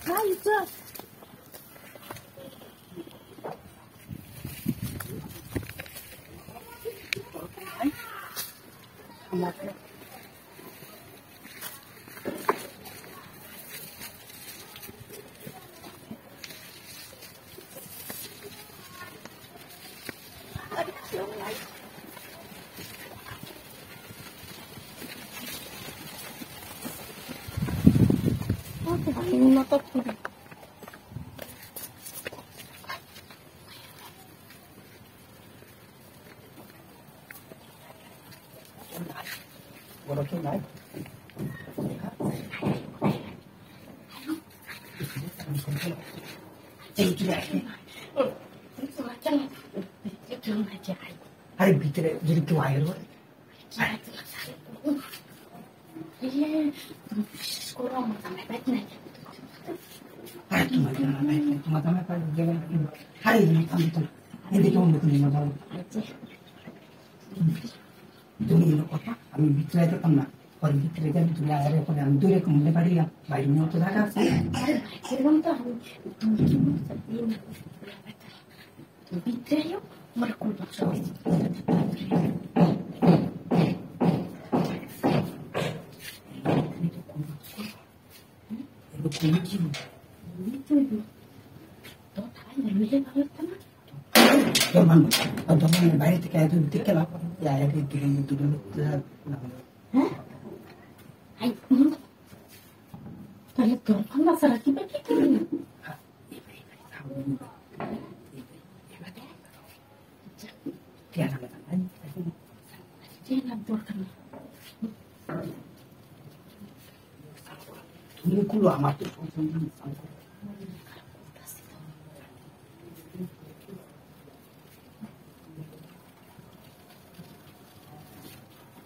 Hayır. Ini motor sudah. What okay, right? Hari bitere jadi tua ya lo. Iya, sekolah mau sampai batin aja. Hari cuma apa jangan hari ini kamu itu ini kamu betul lima tahun. Dulu ini apa? Kami bitere itu kan और भीतर जब तुला आ रहे हैं दूर को मिलने पड़ी या बाहर में तो लगा Kirim tahu, tuh sedih. Bitte yuk, mereka masuk. itu kunci Itu, tuh tanya dulu banget teman. teman baik kayak itu dikit lah ya ya itu dulu Hah? Ayo, kalau gampang lah salah kita gitu. Jangan laporkan. Ini kulo amat tuh.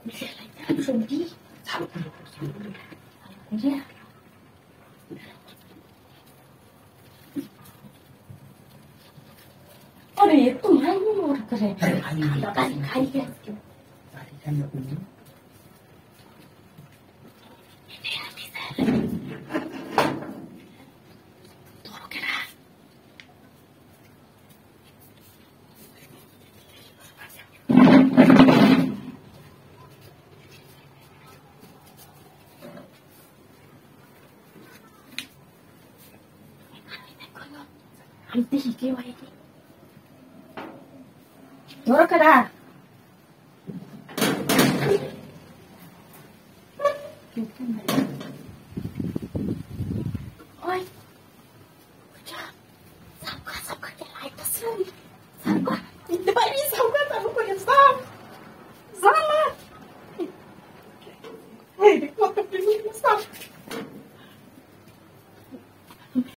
Bisa lagi sedih. Iya. Oh itu main nomor keren. Kali ya. Kan ya ini. Nanti hiki wa hiki. Dora kada. Oi. Sabka ke lai tasun. Sabka. Hindi ba ni sabka tahu ko yung sab. Zala. Hey, di ko tapos yung sab.